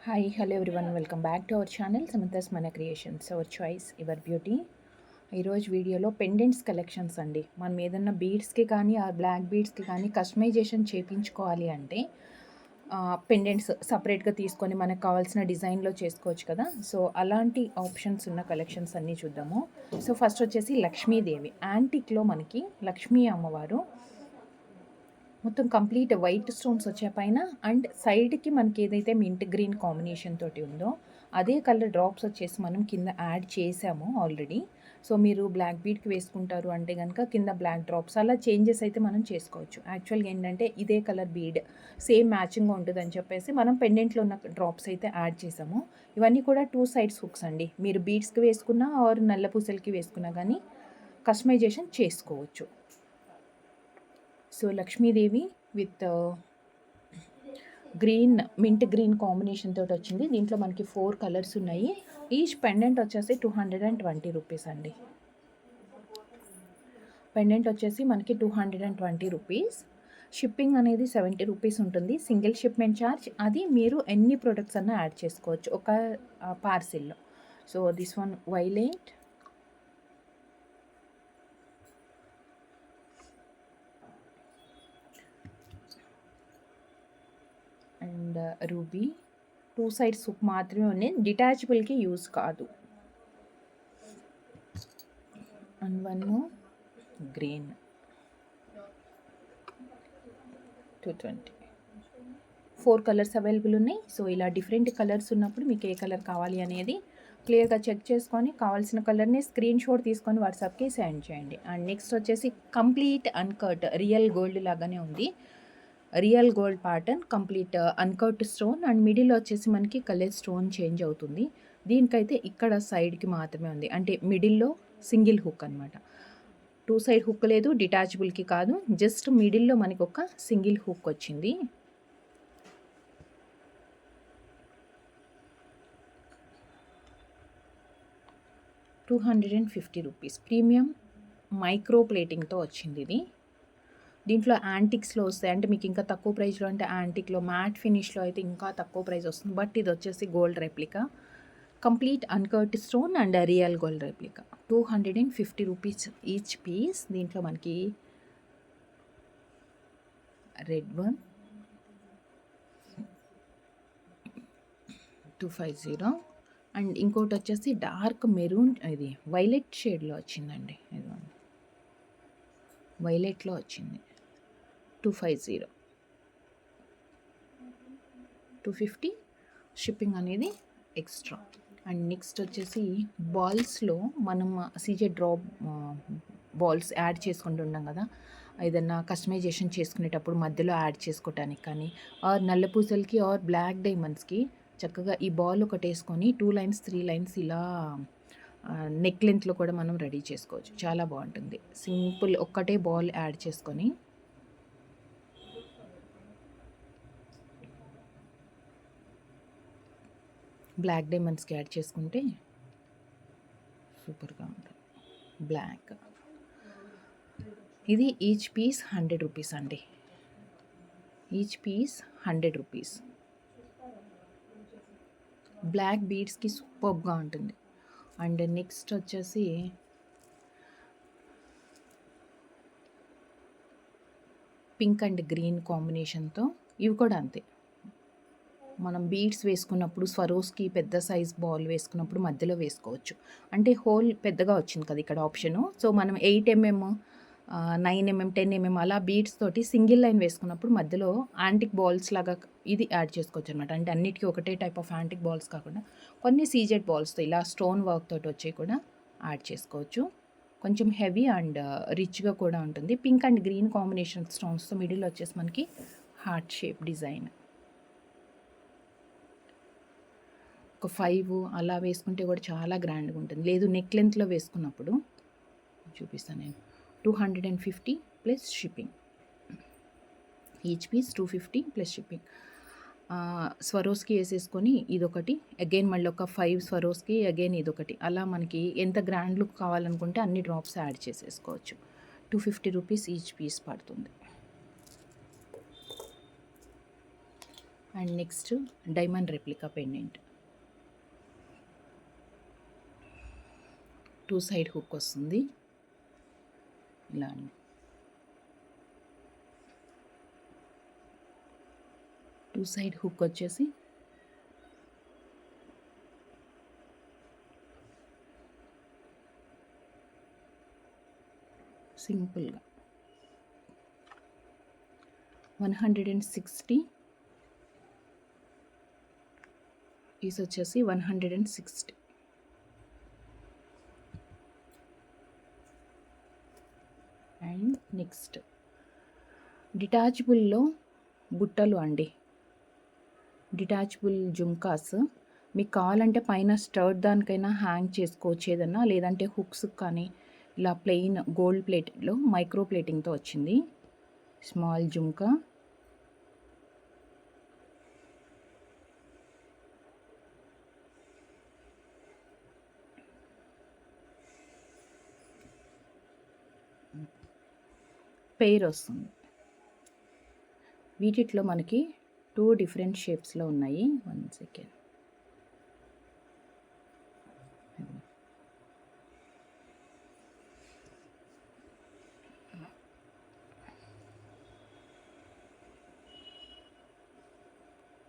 Hi hello everyone welcome back to our channel Samantha's Mana creations our choice your beauty. ఈరోజు వీడియోలో pendants collections అండి. మనం ఏదన్నా బీడ్స్కి కానీ ఆ బ్లాక్ బీడ్స్కి కానీ కస్టమైజేషన్ చేయించుకోవాలి అంటే పెండెంట్స్ సపరేట్గా తీసుకొని మనకు కావాల్సిన డిజైన్లో చేసుకోవచ్చు కదా. సో అలాంటి ఆప్షన్స్ ఉన్న కలెక్షన్స్ అన్నీ చూద్దాము. సో ఫస్ట్ వచ్చేసి లక్ష్మీదేవి యాంటిక్లో మనకి లక్ష్మీ అమ్మవారు మొత్తం కంప్లీట్ వైట్ స్టోన్స్ వచ్చే పైన అండ్ సైడ్కి మనకి ఏదైతే మింట్ గ్రీన్ కాంబినేషన్ తోటి ఉందో అదే కలర్ డ్రాప్స్ వచ్చేసి మనం కింద యాడ్ చేసాము ఆల్రెడీ. సో మీరు బ్లాక్ బీడ్కి వేసుకుంటారు అంటే కనుక కింద బ్లాక్ డ్రాప్స్ అలా చేంజెస్ అయితే మనం చేసుకోవచ్చు. యాక్చువల్గా ఏంటంటే ఇదే కలర్ బీడ్ సేమ్ మ్యాచింగ్గా ఉంటుందని చెప్పేసి మనం పెండెంట్లో ఉన్న డ్రాప్స్ అయితే యాడ్ చేసాము. ఇవన్నీ కూడా 2 సైడ్స్ హుక్స్ అండి. మీరు బీడ్స్కి వేసుకున్నా ఆర్ నల్ల పూసలకి వేసుకున్నా కానీ కస్టమైజేషన్ చేసుకోవచ్చు. So Lakshmidevi with green mint green combination తోటి వచ్చింది. దీంట్లో మనకి 4 కలర్స్ ఉన్నాయి. ఈచ్ పెండెంట్ వచ్చేసి 220 రూపీస్ అండి. పెండెంట్ వచ్చేసి మనకి 220 రూపీస్. షిప్పింగ్ అనేది 70 రూపీస్ ఉంటుంది. Single shipment charge. అది మీరు ఎన్ని ప్రొడక్ట్స్ అన్నా యాడ్ చేసుకోవచ్చు ఒక పార్సిల్లో. So this one violet, and ruby. 2 sides hook మాత్రమే ఉన్నాయి, డిటాచబుల్కి యూజ్ కాదు. And one green 220. 4 colours available ఉన్నాయి. సో ఇలా డిఫరెంట్ కలర్స్ ఉన్నప్పుడు మీకు ఏ కలర్ కావాలి అనేది క్లియర్గా చెక్ చేసుకొని కావాల్సిన కలర్ని స్క్రీన్ షాట్ తీసుకొని వాట్సాప్కి సెండ్ చేయండి. అండ్ నెక్స్ట్ వచ్చేసి కంప్లీట్ అన్కట్ రియల్ గోల్డ్ లాగానే ఉంది. Real gold pattern complete uncut stone and middle వచ్చేసి మనకి కలర్ స్టోన్ చేంజ్ అవుతుంది. దీనికైతే ఇక్కడ సైడ్కి మాత్రమే ఉంది, అంటే మిడిల్లో సింగిల్ హుక్ అనమాట. 2 సైడ్ హుక్ లేదు, డిటాచబుల్కి కాదు, జస్ట్ మిడిల్లో మనకి ఒక సింగిల్ హుక్ వచ్చింది. ₹250 ప్రీమియం మైక్రో ప్లేటింగ్తో వచ్చింది ఇది. దీంట్లో యాంటిక్స్లో వస్తాయి, అంటే మీకు ఇంకా తక్కువ ప్రైస్లో అంటే యాంటిక్లో మ్యాట్ ఫినిష్లో అయితే ఇంకా తక్కువ ప్రైస్ వస్తుంది. బట్ ఇది వచ్చేసి gold replica, complete uncut stone and real gold replica. ₹250 each piece. దీంట్లో మనకి రెడ్ వన్ 250 అండ్ ఇంకోటి వచ్చేసి డార్క్ మెరూన్, ఇది వైలెట్ షేడ్లో వచ్చిందండి. ఇదిగోండి వైలెట్లో వచ్చింది. 250 250 షిప్పింగ్ అనేది ఎక్స్ట్రా. అండ్ నెక్స్ట్ వచ్చేసి బాల్స్లో మనం సీజెడ్ డ్రాప్ బాల్స్ యాడ్ చేసుకుంటున్నాం కదా, ఏదన్నా కస్టమైజేషన్ చేసుకునేటప్పుడు మధ్యలో యాడ్ చేసుకోవటానికి కానీ ఆర్ నల్ల పూసలకి ఆర్ బ్లాక్ డైమండ్స్కి చక్కగా ఈ బాల్ ఒకటి వేసుకొని 2 లైన్స్ 3 లైన్స్ ఇలా నెక్ లెంత్లో కూడా మనం రెడీ చేసుకోవచ్చు. చాలా బాగుంటుంది. సింపుల్ ఒక్కటే బాల్ యాడ్ చేసుకొని బ్లాక్ డైమండ్స్కి యాడ్ చేసుకుంటే సూపర్గా ఉంటుంది. బ్లాక్ ఇది ఈచ్ పీస్ ₹100 అండి. Each piece ₹100. బ్లాక్ బీడ్స్కి సూపర్గా ఉంటుంది. అండ్ నెక్స్ట్ వచ్చేసి పింక్ అండ్ గ్రీన్ కాంబినేషన్తో ఇవి కూడా అంతే. మనం బీడ్స్ వేసుకున్నప్పుడు స్వరోస్కి పెద్ద సైజ్ బాల్ వేసుకున్నప్పుడు మధ్యలో వేసుకోవచ్చు, అంటే హోల్ పెద్దగా వచ్చింది కదా ఇక్కడ ఆప్షను. సో మనం 8mm 9mm 10mm అలా బీడ్స్ తోటి సింగిల్ లైన్ వేసుకున్నప్పుడు మధ్యలో యాంటిక్ బాల్స్ లాగా ఇది యాడ్ చేసుకోవచ్చు అనమాట. అంటే అన్నిటికీ ఒకటే టైప్ ఆఫ్ యాంటిక్ బాల్స్ కాకుండా కొన్ని సీజెడ్ బాల్స్తో ఇలా స్టోన్ వర్క్ తోటి వచ్చి కూడా యాడ్ చేసుకోవచ్చు. కొంచెం హెవీ అండ్ రిచ్గా కూడా ఉంటుంది. పింక్ అండ్ గ్రీన్ కాంబినేషన్ స్టోన్స్తో మిడిల్ వచ్చేసి మనకి హార్ట్ షేప్ డిజైన్. ఒక 5 అలా వేసుకుంటే కూడా చాలా గ్రాండ్గా ఉంటుంది. లేదు నెక్ లెంత్లో వేసుకున్నప్పుడు చూపిస్తాను నేను. 250 plus shipping. Each piece 250 plus shipping. Swarovski వేసేసుకొని ఇదొకటి, అగైన్ మళ్ళీ ఒక 5 స్వరోస్కి అగైన్ ఇదొకటి, అలా మనకి ఎంత గ్రాండ్ లుక్ కావాలనుకుంటే అన్ని డ్రాప్స్ యాడ్ చేసేసుకోవచ్చు. ₹250 ఈచ్ పీస్ పడుతుంది. And next diamond replica pendant. 2 side hook వస్తుంది ఇలా అండి. 2 సైడ్ హుక్ వచ్చేసి సింపుల్గా 160 పీస్ వచ్చేసి 160. అండ్ నెక్స్ట్ డిటాచబుల్లో బుట్టలు అండి, డిటాచబుల్ జుమ్కాస్. మీకు కావాలంటే పైన స్టర్ట్ దానికైనా హ్యాంగ్ చేసుకోవచ్చు ఏదన్నా, లేదంటే హుక్స్ కానీ ఇలా ప్లెయిన్ గోల్డ్ ప్లేటెడ్లో మైక్రో ప్లేటింగ్తో వచ్చింది స్మాల్ జుమ్కా. పెయిర్ వస్తుంది. వీటిలో మనకి 2 డిఫరెంట్ షేప్స్లో ఉన్నాయి. 1 సెకండ్.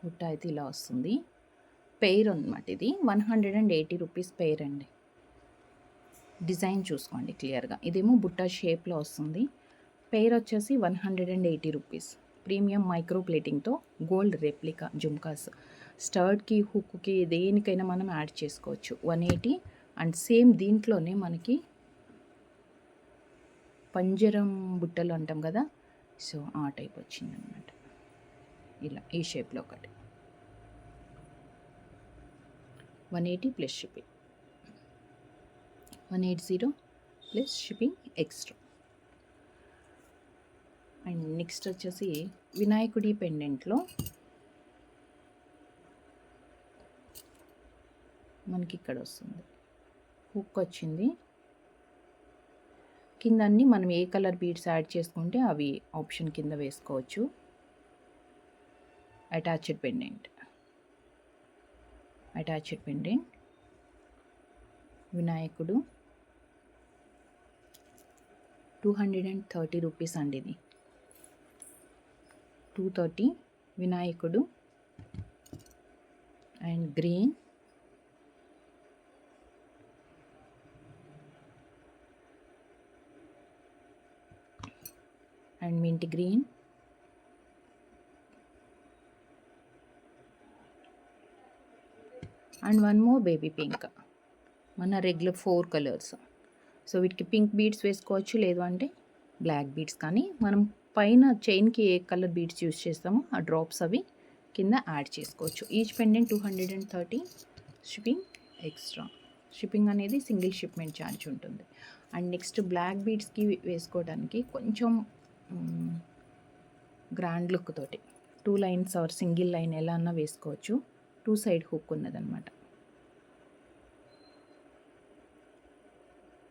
బుట్ట అయితే ఇలా వస్తుంది. పెయిర్ అనమాట ఇది. 180 రూపీస్ పెయిర్ అండి. డిజైన్ చూసుకోండి క్లియర్గా. ఇదేమో బుట్ట షేప్లో వస్తుంది. పెయిర్ వచ్చేసి 180 రూపీస్. ప్రీమియం మైక్రో ప్లేటింగ్తో గోల్డ్ రెప్లికా జుమ్కాస్. స్టర్ట్కి హుక్కి దేనికైనా మనం యాడ్ చేసుకోవచ్చు. 180. అండ్ సేమ్ దీంట్లోనే మనకి పంజరం బుట్టలు అంటాం కదా, సో ఆ టైప్ వచ్చిందనమాట. ఇలా ఈ షేప్లో ఒకటి 180 plus shipping, 180 plus shipping extra. And next వచ్చేసి వినాయకుడి పెండెంట్లో మనకి ఇక్కడ వస్తుంది హుక్ వచ్చింది. కింద అన్నీ మనం ఏ కలర్ బీడ్స్ యాడ్ చేసుకుంటే అవి ఆప్షన్ కింద వేసుకోవచ్చు. అటాచ్డ్ పెండెంట్ వినాయకుడు 230 రూపీస్ అండి. ఇది 230 వినాయకుడు. And green, and mint green, and one more baby pink. మన రెగ్యులర్ 4 కలర్స్. సో వీటికి పింక్ బీడ్స్ వేసుకోవచ్చు, లేదు అంటే బ్లాక్ బీడ్స్. కానీ మనం పైన చైన్కి ఏ కలర్ బీడ్స్ యూస్ చేస్తామో ఆ డ్రాప్స్ అవి కింద యాడ్ చేసుకోవచ్చు. Each pendant 230, shipping extra. Shipping అనేది సింగిల్ షిప్మెంట్ ఛార్జ్ ఉంటుంది. అండ్ నెక్స్ట్ బ్లాక్ బీడ్స్కి వేసుకోవడానికి కొంచెం గ్రాండ్ లుక్ తోటి 2 లైన్స్ ఆర్ సింగిల్ లైన్ ఎలా అన్నా వేసుకోవచ్చు. 2 సైడ్ హుక్ ఉన్నదనమాట.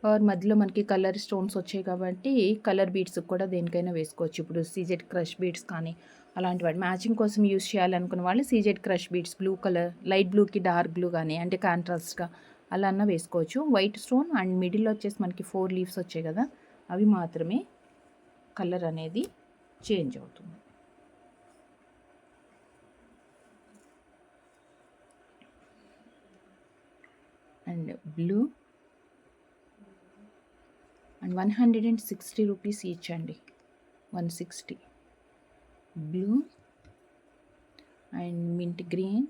ఆర్ మధ్యలో మనకి కలర్ స్టోన్స్ వచ్చాయి కాబట్టి కలర్ బీడ్స్ కూడా దేనికైనా వేసుకోవచ్చు. ఇప్పుడు సీజెడ్ క్రష్ బీడ్స్ కానీ అలాంటి వాటి మ్యాచింగ్ కోసం యూస్ చేయాలనుకున్న వాళ్ళు CZ crush beads blue colour, light బ్లూకి డార్క్ బ్లూ కానీ అంటే కాంట్రాస్ట్గా అలా అన్న వేసుకోవచ్చు. వైట్ స్టోన్ అండ్ మిడిల్ వచ్చేసి మనకి 4 లీవ్స్ వచ్చాయి కదా, అవి మాత్రమే కలర్ అనేది చేంజ్ అవుతుంది. And blue and 160 rupees each అండి. 160 blue and mint green,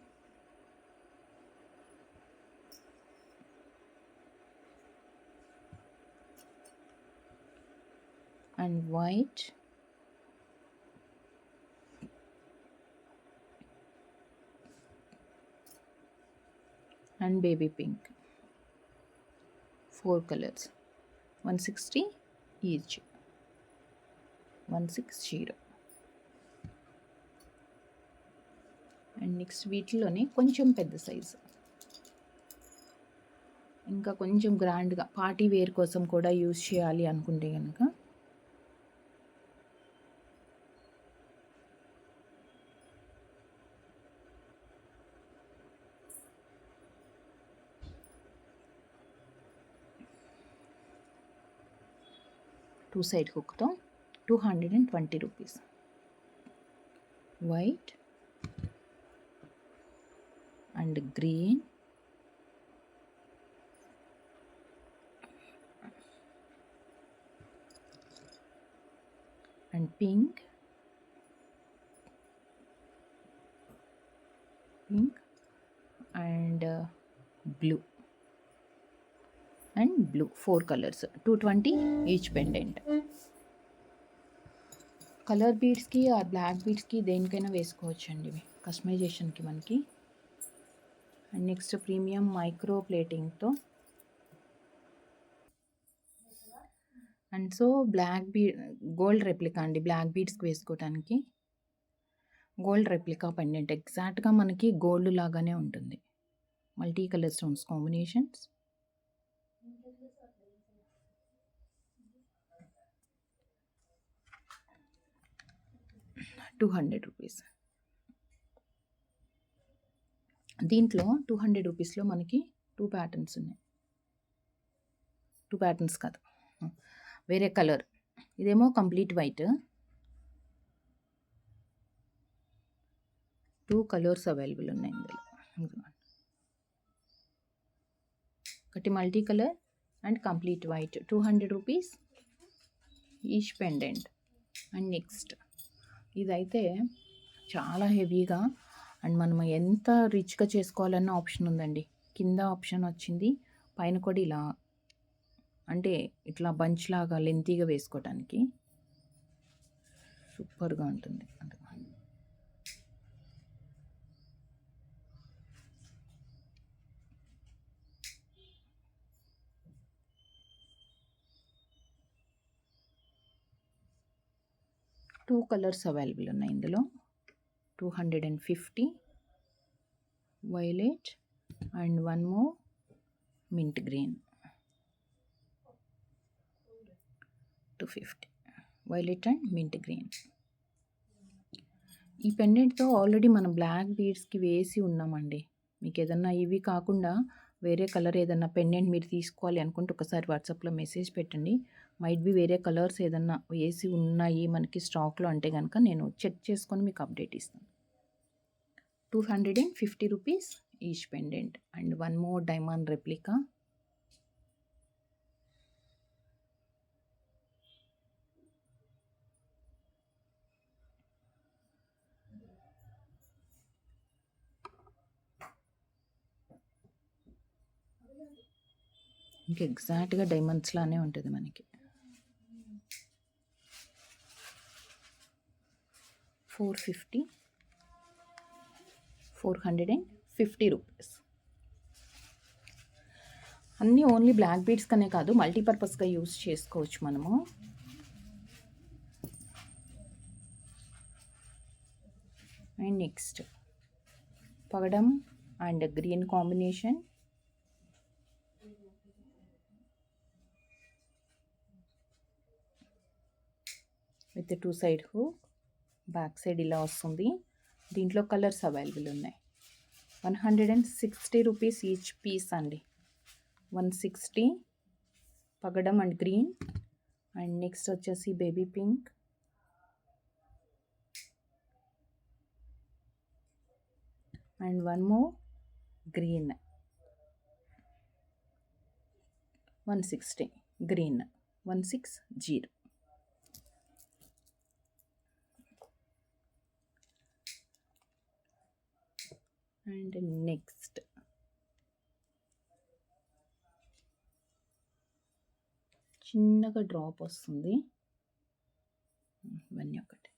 and white, and baby pink. 4 colours. 160 each. 160. And next వీటిలోనే కొంచెం పెద్ద సైజు, ఇంకా కొంచెం గ్రాండ్గా పార్టీ వేర్ కోసం కూడా యూజ్ చేయాలి అనుకుంటే కనుక 2 సైడ్ హుక్తో 220 rupees. White and green and pink and blue and blue, 4 colors, 220 each pendant. Colour బీడ్స్కి ఆర్ బ్లాక్ బీడ్స్కి దేనికైనా వేసుకోవచ్చండి ఇవి కస్టమైజేషన్కి మనకి. అండ్ నెక్స్ట్ ప్రీమియం మైక్రో ప్లేటింగ్తో. And so black bead gold replica అండి, బ్లాక్ బీడ్స్కి వేసుకోవడానికి గోల్డ్ రెప్లికా పెండెంట్ ఎగ్జాక్ట్గా మనకి గోల్డ్ లాగానే ఉంటుంది. Multi colour stones combinations. ₹200. దీంట్లో 200 రూపీస్లో మనకి 2 ప్యాటర్న్స్ ఉన్నాయి. 2 ప్యాటర్న్స్ కాదు, వేరే కలర్. ఇదేమో కంప్లీట్ వైట్. 2 కలర్స్ అవైలబుల్ ఉన్నాయి ఇందులో. ఒకటి multi colour and complete white. 200 rupees each pendant. And next ఇదైతే చాలా హెవీగా అండ్ మనం ఎంత రిచ్గా చేసుకోవాలన్న ఆప్షన్ ఉందండి. కింద ఆప్షన్ వచ్చింది, పైన కూడా ఇలా అంటే ఇట్లా బంచ్ లాగా లెంతీగా వేసుకోవడానికి సూపర్గా ఉంటుంది. టూ కలర్స్ అవైలబుల్ ఉన్నాయి ఇందులో. 250 violet and one more mint green. 250 violet and mint green. ఈ పెండెంట్తో ఆల్రెడీ మనం బ్లాక్ బీడ్స్కి వేసి ఉన్నామండి. మీకు ఏదన్నా ఇవి కాకుండా వేరే కలర్ ఏదన్నా పెండెంట్ మీరు తీసుకోవాలి అనుకుంటే ఒకసారి వాట్సాప్లో మెసేజ్ పెట్టండి. మైట్ బి వేరే కలర్స్ ఏదన్నా వేసి ఉన్నాయి మనకి స్టాక్లో అంటే కనుక నేను చెక్ చేసుకొని మీకు అప్డేట్ ఇస్తాను. 250 rupees each pendant. And one more diamond replica. ఇంకా ఎగ్జాక్ట్గా డైమండ్స్ లానే ఉంటుంది మనకి. 450 రూపీస్. అన్నీ ఓన్లీ బ్లాక్ బీడ్స్ కనే కాదు, మల్టీపర్పస్గా యూస్ చేసుకోవచ్చు మనము. అండ్ నెక్స్ట్ పగడం and green combination. With 2 side hook. Back side ఇలా వస్తుంది. దీంట్లో కలర్స్ అవైలబుల్ ఉన్నాయి. 160 రూపీస్ ఈచ్ పీస్ అండి. 160 పగడం అండ్ గ్రీన్. అండ్ నెక్స్ట్ వచ్చేసి baby pink. And one more green. 160 green. 160. And next చిన్నగా డ్రాప్ వస్తుంది. ఇవన్నీ ఒకటి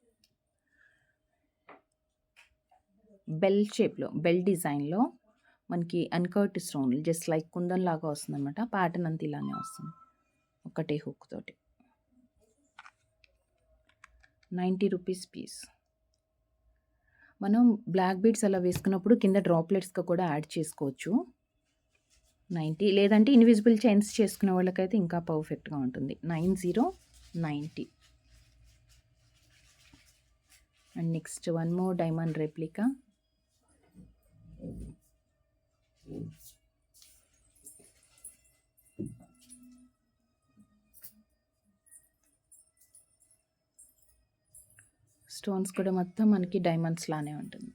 బెల్ షేప్లో, బెల్ డిజైన్లో మనకి అన్కర్ట్ స్టోన్ జస్ట్ లైక్ కుందన్ లాగా వస్తుంది అనమాట. ప్యాటర్న్ అంతా ఇలానే వస్తుంది ఒకటే హుక్ తోటి. 90 రూపీస్ పీస్. మనం బ్లాక్ బీడ్స్ అలా వేసుకున్నప్పుడు కింద డ్రాప్లెట్స్గా కూడా యాడ్ చేసుకోవచ్చు. 90. లేదంటే ఇన్విజిబుల్ చైన్స్ చేసుకునే వాళ్ళకైతే ఇంకా పర్ఫెక్ట్గా ఉంటుంది. 90. And next one more diamond replica. Stones కూడా మొత్తం మనకి డైమండ్స్ లానే ఉంటుంది.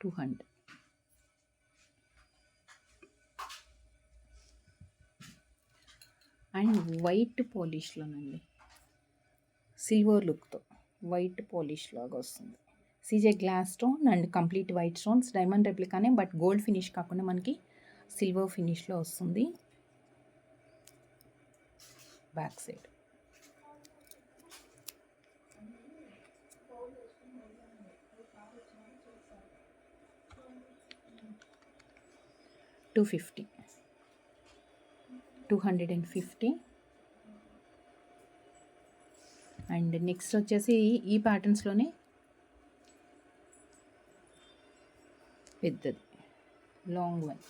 $200. అండ్ వైట్ పాలిష్లోనండి, సిల్వర్ లుక్తో వైట్ పాలిష్ లాగా వస్తుంది. CZ glass stone and complete white stones, diamond రెప్లికానే బట్ గోల్డ్ ఫినిష్ కాకుండా మనకి సిల్వర్ ఫినిష్లో వస్తుంది. Back side $250. అండ్ నెక్స్ట్ వచ్చేసి ఈ ప్యాటర్న్స్లోనే పెద్దది లాంగ్ వన్,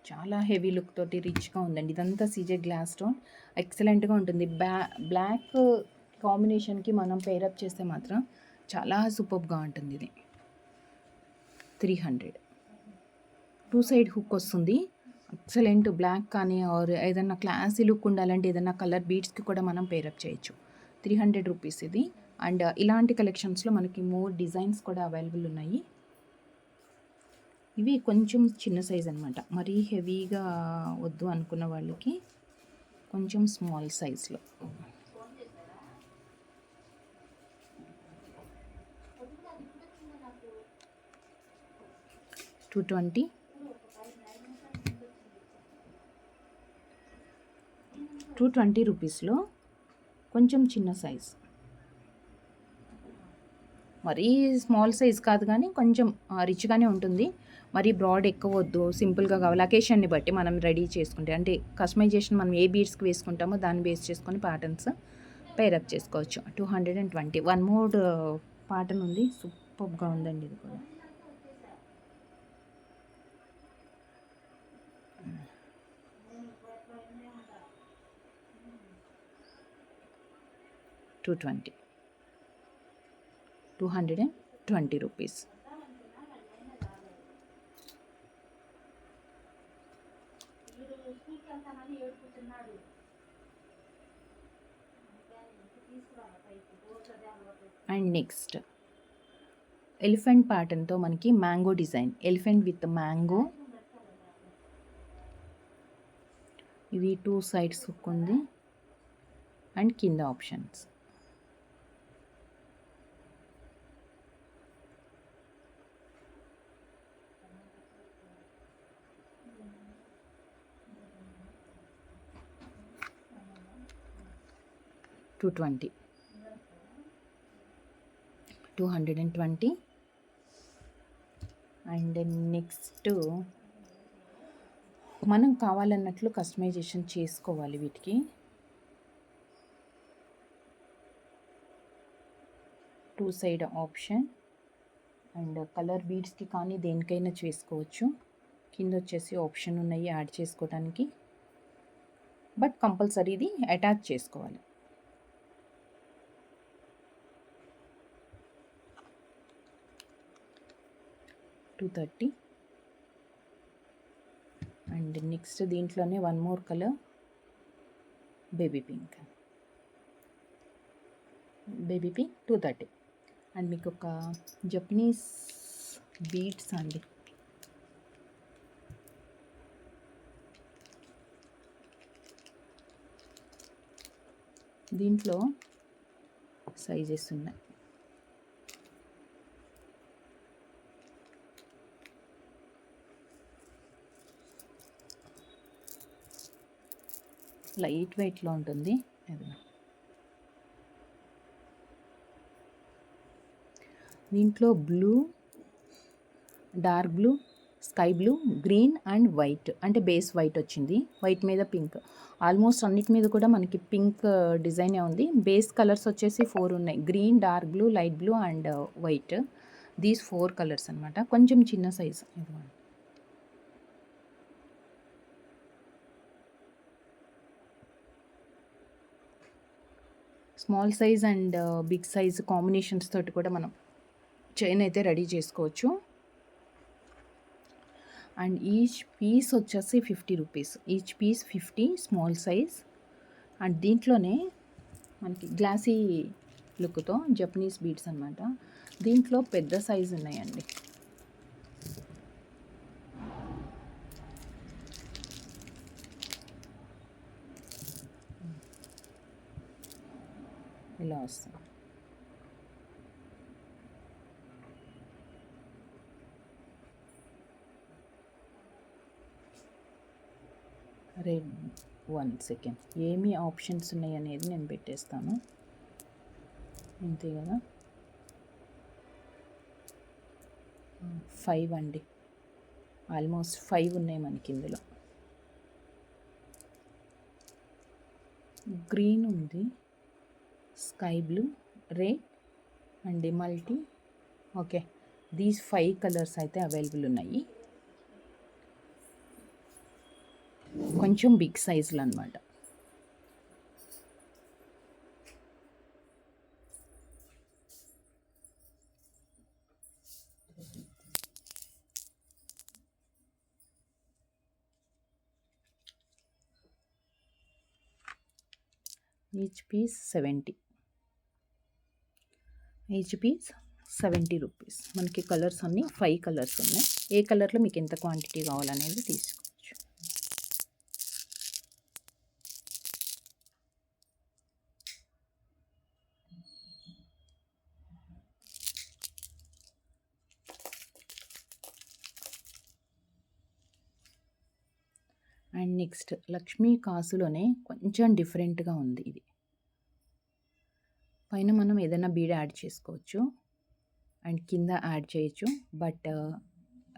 చాలా హెవీ లుక్ తోటి రిచ్గా ఉందండి. ఇదంతా సీజే గ్లాస్ స్టోన్, ఎక్సలెంట్గా ఉంటుంది. బ్లాక్ కాంబినేషన్కి మనం పేరప్ చేస్తే మాత్రం చాలా సూపర్గా ఉంటుంది. ఇది 300. 2 సైడ్ హుక్ వస్తుంది. ఎక్సలెంట్ బ్లాక్ కానీ ఆర్ ఏదైనా క్లాసీ లుక్ ఉండాలంటే ఏదైనా కలర్ బీడ్స్కి కూడా మనం పేరప్ చేయొచ్చు. $300 ఇది. అండ్ ఇలాంటి కలెక్షన్స్లో మనకి మోర్ డిజైన్స్ కూడా అవైలబుల్ ఉన్నాయి. ఇవి కొంచెం చిన్న సైజ్ అనమాట, మరీ హెవీగా వద్దు అనుకున్న వాళ్ళకి కొంచెం స్మాల్ సైజ్లో. $220. $220 కొంచెం చిన్న సైజ్, మరీ స్మాల్ సైజ్ కాదు కానీ కొంచెం రిచ్గానే ఉంటుంది. మరీ బ్రాడ్ ఎక్కువ వద్దు, సింపుల్గా కావాలి. అకేషన్ని బట్టి మనం రెడీ చేసుకుంటే, అంటే కస్టమైజేషన్ మనం ఏ బీడ్స్కి వేసుకుంటామో దాన్ని బేస్ చేసుకొని ప్యాటర్న్స్ పేరప్ చేసుకోవచ్చు. 220. వన్ మోర్ ప్యాటర్న్ ఉంది, సూపర్గా ఉందండి ఇది కూడా. $220. అండ్ నెక్స్ట్ ఎలిఫెంట్ ప్యాటర్న్తో మనకి mango design, elephant with mango. ఇది 2 సైడ్స్ హుక్ ఉంది అండ్ కింద ఆప్షన్స్. $220. అండ్ నెక్స్ట్ మనం కావాలన్నట్లు కస్టమైజేషన్ చేసుకోవాలి వీటికి. 2 సైడ్ ఆప్షన్ అండ్ కలర్ బీడ్స్కి కానీ దేనికైనా చేసుకోవచ్చు. కింద వచ్చేసి ఆప్షన్ ఉన్నాయి యాడ్ చేసుకోవడానికి, బట్ కంపల్సరీ ఇది అటాచ్ చేసుకోవాలి. $230. అండ్ నెక్స్ట్ దీంట్లోనే one more colour, baby pink. 230. And మీకు ఒక జపనీస్ బీడ్స్ అండి, దీంట్లో సైజెస్ ఉన్నాయి. లైట్ వెయిట్లో ఉంటుంది. దీంట్లో blue, dark blue, sky blue, green and white, అంటే బేస్ వైట్ వచ్చింది. వైట్ మీద పింక్, ఆల్మోస్ట్ అన్నిటి మీద కూడా మనకి పింక్ డిజైనే ఉంది. బేస్ కలర్స్ వచ్చేసి 4 ఉన్నాయి, green, dark blue, light blue and white. These 4 colours అనమాట. కొంచెం చిన్న size. Small size and big size combinations తోటి కూడా మనం చైన్ అయితే రెడీ చేసుకోవచ్చు. అండ్ ఈచ్ పీస్ వచ్చేసి 50 rupees. Each piece 50 small size. And దీంట్లోనే మనకి గ్లాసీ లుక్తో జపనీస్ బీడ్స్ అనమాట. దీంట్లో పెద్ద సైజు ఉన్నాయండి. ఇలా వస్తుంది. రెడ్ 1 సెకండ్ ఏమి ఆప్షన్స్ ఉన్నాయి అనేది నేను పెట్టేస్తాను. అంతే కదా, 5 అండి. ఆల్మోస్ట్ 5 ఉన్నాయి మనకి ఇందులో. గ్రీన్ ఉంది, sky blue, red and multi. Okay, these 5 colours అయితే అవైలబుల్ ఉన్నాయి. కొంచెం బిగ్ సైజులు అనమాట. Each piece 70. Each piece 70 rupees. మనకి కలర్స్ అన్నీ 5 కలర్స్ ఉన్నాయి. ఏ కలర్లో మీకు ఎంత క్వాంటిటీ కావాలనేది తీసుకోవచ్చు. అండ్ నెక్స్ట్ లక్ష్మీ కాసులోనే కొంచెం డిఫరెంట్గా ఉంది ఇది. పైన మనం ఏదైనా బీడ్ యాడ్ చేసుకోవచ్చు అండ్ కింద యాడ్ చేయొచ్చు. బట్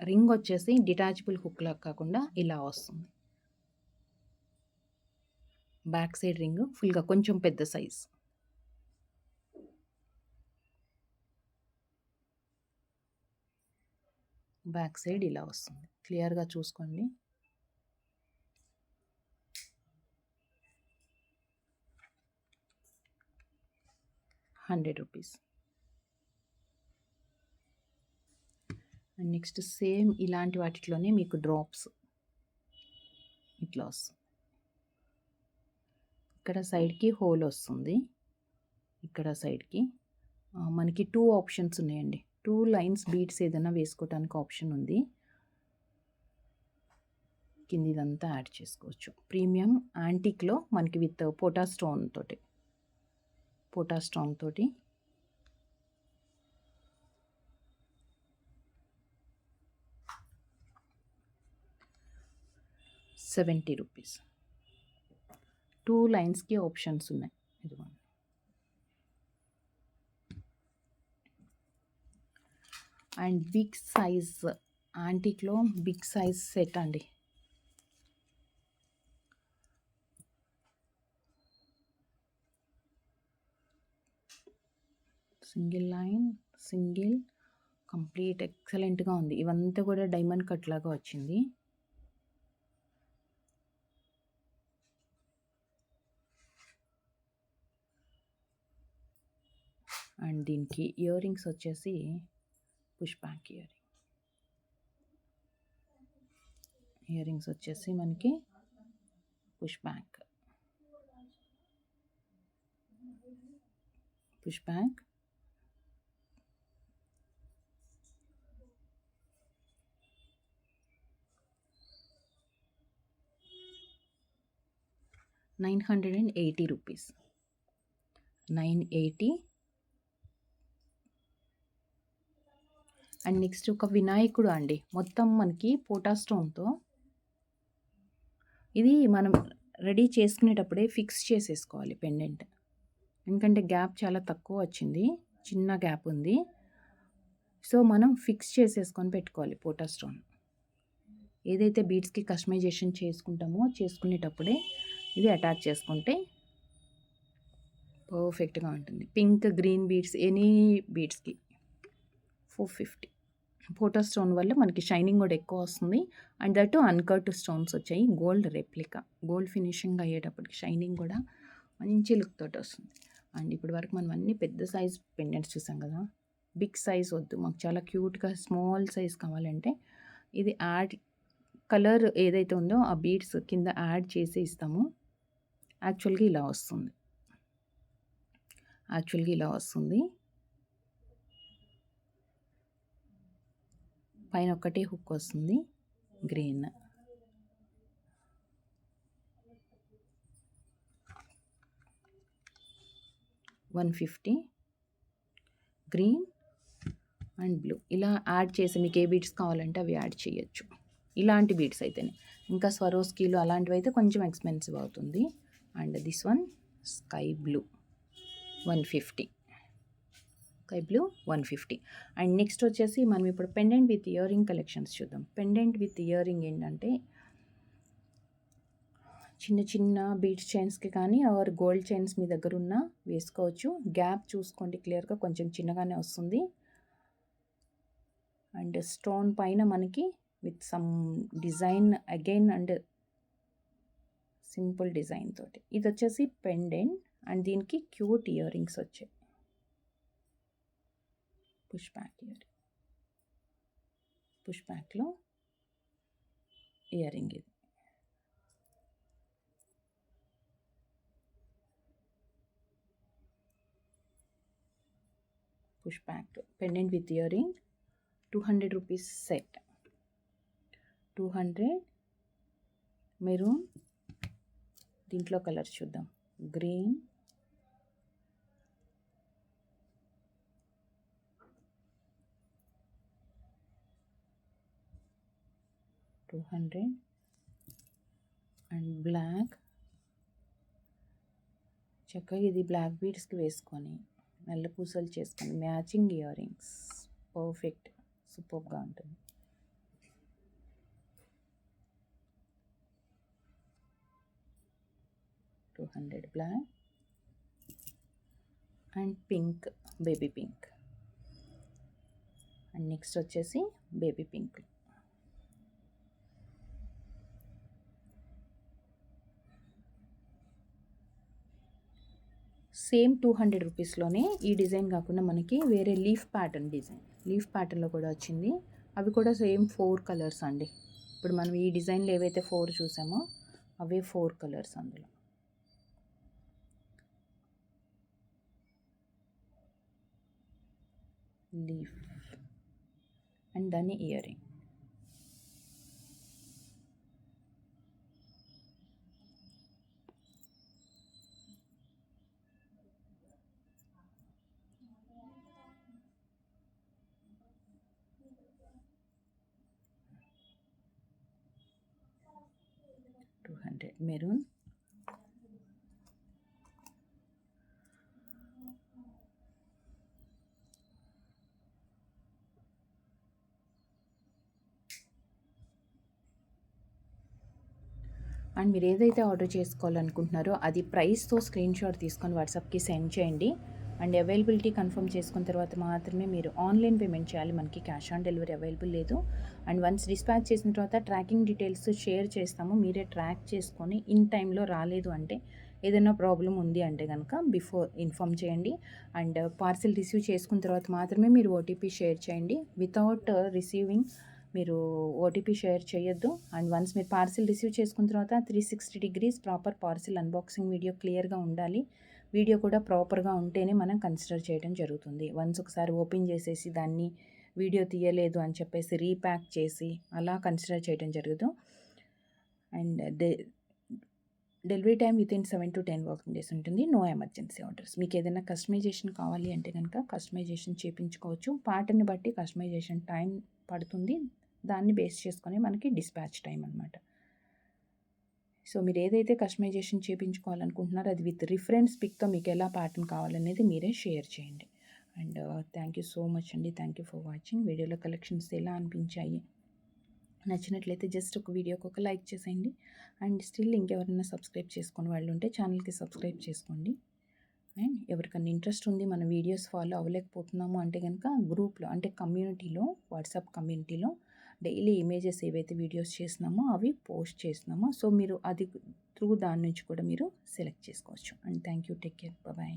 రింగ్ వచ్చేసి డిటాచబుల్ హుక్లా కాకుండా ఇలా వస్తుంది. బ్యాక్ సైడ్ రింగ్ ఫుల్గా కొంచెం పెద్ద సైజ్. బ్యాక్ సైడ్ ఇలా వస్తుంది. క్లియర్గా చూసుకోండి. ₹100. అండ్ నెక్స్ట్ సేమ్ ఇలాంటి వాటిలోనే మీకు డ్రాప్స్ ఇట్లా వస్తుంది. ఇక్కడ సైడ్కి హోల్ వస్తుంది, ఇక్కడ సైడ్కి మనకి 2 ఆప్షన్స్ ఉన్నాయండి. 2 లైన్స్ బీడ్స్ ఏదైనా వేసుకోవడానికి ఆప్షన్ ఉంది. కింద ఇదంతా యాడ్ చేసుకోవచ్చు. ప్రీమియం యాంటిక్లో మనకి విత్ పోటా స్టోన్ తోటి ₹70. 2 లైన్స్కి ఆప్షన్స్ ఉన్నాయి. ఇదిగోండి. అండ్ బిగ్ సైజ్ యాంటిక్లో బిగ్ సైజ్ సెట్ అండి. సింగిల్ లైన్, సింగిల్, కంప్లీట్ ఎక్సలెంట్గా ఉంది. ఇవంతా కూడా డైమండ్ కట్ లాగా వచ్చింది. అండ్ దీనికి ఇయర్ రింగ్స్ వచ్చేసి పుష్ బ్యాక్ ఇయర్ రింగ్స్ వచ్చేసి మనకి పుష్ బ్యాక్ ₹980. 980. అండ్ నెక్స్ట్ ఒక వినాయకుడు అండి, మొత్తం మనకి పోటా స్టోన్తో. ఇది మనం రెడీ చేసుకునేటప్పుడే ఫిక్స్ చేసేసుకోవాలి పెండెంట్, ఎందుకంటే గ్యాప్ చాలా తక్కువ వచ్చింది, చిన్న గ్యాప్ ఉంది. సో మనం ఫిక్స్ చేసేసుకొని పెట్టుకోవాలి పోటా స్టోన్. ఏదైతే బీడ్స్కి కస్టమైజేషన్ చేసుకునేటప్పుడే ఇది అటాచ్ చేసుకుంటే పర్ఫెక్ట్గా ఉంటుంది. పింక్, గ్రీన్ బీడ్స్, ఎనీ బీడ్స్కి 450. పోటా స్టోన్ వల్ల మనకి షైనింగ్ కూడా ఎక్కువ వస్తుంది. అండ్ దట్ అన్కట్ స్టోన్స్ వచ్చాయి, గోల్డ్ రెప్లికా, గోల్డ్ ఫినిషింగ్ అయ్యేటప్పటికి షైనింగ్ కూడా మంచి లుక్ తోటి వస్తుంది. అండ్ ఇప్పటి వరకు మనం అన్ని పెద్ద సైజ్ పెండెంట్స్ చూసాం కదా, బిగ్ సైజ్ వద్దు, మాకు చాలా క్యూట్గా స్మాల్ సైజ్ కావాలంటే ఇది కలర్ ఏదైతే ఉందో ఆ బీడ్స్ కింద యాడ్ చేసి ఇస్తాము. యాక్చువల్‌గా ఇలా వస్తుంది. పైన ఒక్కటే హుక్ వస్తుంది గ్రీన్. $150 గ్రీన్ అండ్ బ్లూ ఇలా యాడ్ చేసి మీకు ఏ బీడ్స్ కావాలంటే అవి యాడ్ చేయొచ్చు. ఇలాంటి బీడ్స్ అయితేనే. ఇంకా స్వరోస్కీలు అలాంటివి అయితే కొంచెం ఎక్స్పెన్సివ్ అవుతుంది. And this one sky blue 150. Sky blue 150. And next వచ్చేసి మనం ఇప్పుడు pendant with ear ring collections చూద్దాం. పెండెంట్ విత్ ఇయర్ రింగ్ ఏంటంటే చిన్న చిన్న బీడ్స్ చైన్స్కి కానీ ఆర్ గోల్డ్ చైన్స్ మీ దగ్గర ఉన్న వేసుకోవచ్చు. గ్యాప్ చూసుకోండి క్లియర్గా, కొంచెం చిన్నగానే వస్తుంది. అండ్ స్టోన్ పైన మనకి with some design again and simple design తోటి. ఇది వచ్చేసి పెండెంట్ అండ్ దీనికి క్యూట్ ఇయర్ రింగ్స్ వచ్చాయి. పుష్ బ్యాక్లో ఇయర్ రింగ్ ఇది. Push back pendant with earring 200 rupees set. 200 maroon. దీంట్లో కలర్ చూద్దాం. Green, $200 and black. చక్కగా ఇది బ్లాక్ బీడ్స్కి వేసుకొని నల్ల పూసలు చేసుకొని మ్యాచింగ్ ఇయర్ రింగ్స్ పర్ఫెక్ట్ సూపర్గా ఉంటుంది. $200 black and pink, baby pink. And next వచ్చేసి బేబీ పింక్. సేమ్ 200 రూపీస్లోనే ఈ డిజైన్ కాకుండా మనకి వేరే లీఫ్ ప్యాటర్న్లో కూడా వచ్చింది. అవి కూడా సేమ్ 4 కలర్స్ అండి. ఇప్పుడు మనం ఈ డిజైన్లో ఏవైతే 4 చూసామో అవే 4 కలర్స్ అందులో. లీఫ్ అండ్ దాని ఇయర్ రింగ్. మెరూన్, అండ్ మీరు ఏదైతే ఆర్డర్ చేసుకోవాలనుకుంటున్నారో అది ప్రైస్తో స్క్రీన్ షాట్ తీసుకొని వాట్సాప్కి సెండ్ చేయండి. అండ్ అవైలబిలిటీ కన్ఫర్మ్ చేసుకున్న తర్వాత మాత్రమే మీరు ఆన్లైన్ పేమెంట్ చేయాలి. మనకి క్యాష్ ఆన్ డెలివరీ అవైలబుల్ లేదు. అండ్ వన్స్ డిస్పాచ్ చేసిన తర్వాత ట్రాకింగ్ డీటెయిల్స్ షేర్ చేస్తాము. మీరే ట్రాక్ చేసుకొని ఇన్ టైంలో రాలేదు అంటే ఏదైనా ప్రాబ్లం ఉంది అంటే కనుక బిఫోర్ ఇన్ఫామ్ చేయండి. అండ్ పార్సిల్ రిసీవ్ చేసుకున్న తర్వాత మాత్రమే మీరు ఓటీపీ షేర్ చేయండి. వితౌట్ రిసీవింగ్ మీరు ఓటీపీ షేర్ చేయొద్దు. అండ్ వన్స్ మీరు పార్సిల్ రిసీవ్ చేసుకున్న తర్వాత 360 degrees proper parcel unboxing video క్లియర్గా ఉండాలి. వీడియో కూడా ప్రాపర్గా ఉంటేనే మనం కన్సిడర్ చేయడం జరుగుతుంది. వన్స్ ఒకసారి ఓపెన్ చేసేసి దాన్ని వీడియో తీయలేదు అని చెప్పేసి రీప్యాక్ చేసి అలా కన్సిడర్ చేయడం జరగదు. And delivery time within 7 to 10 working days ఉంటుంది. No emergency orders. మీకు ఏదైనా కస్టమైజేషన్ కావాలి అంటే కనుక కస్టమైజేషన్ చేయించుకోవచ్చు. ప్యాటర్న్ని బట్టి కస్టమైజేషన్ టైం పడుతుంది. దాన్ని బేస్ చేసుకొని మనకి డిస్పాచ్ టైం అనమాట. సో మీరు ఏదైతే కస్టమైజేషన్ చేయించుకోవాలనుకుంటున్నారో అది విత్ రిఫరెన్స్ పిక్తో మీకు ఎలా ప్యాటర్న్ కావాలనేది మీరే షేర్ చేయండి. And thank you so much అండి. Thank you for watching. వీడియోలో కలెక్షన్స్ ఎలా అనిపించాయి, నచ్చినట్లయితే జస్ట్ ఒక వీడియోకి ఒక లైక్ చేసేయండి. అండ్ స్టిల్ ఇంకెవరైనా సబ్స్క్రైబ్ చేసుకుని వాళ్ళు ఉంటే ఛానల్కి సబ్స్క్రైబ్ చేసుకోండి. అండ్ ఎవరికన్నా ఇంట్రెస్ట్ ఉంది మన వీడియోస్ ఫాలో అవ్వలేకపోతున్నాము అంటే కనుక గ్రూప్లో అంటే కమ్యూనిటీలో, వాట్సాప్ కమ్యూనిటీలో డైలీ ఇమేజెస్ ఏవైతే వీడియోస్ చేస్తున్నామో అవి పోస్ట్ చేస్తున్నామో సో మీరు అది త్రూ దాని నుంచి కూడా మీరు సెలెక్ట్ చేసుకోవచ్చు. And thank you. Take care. Bye.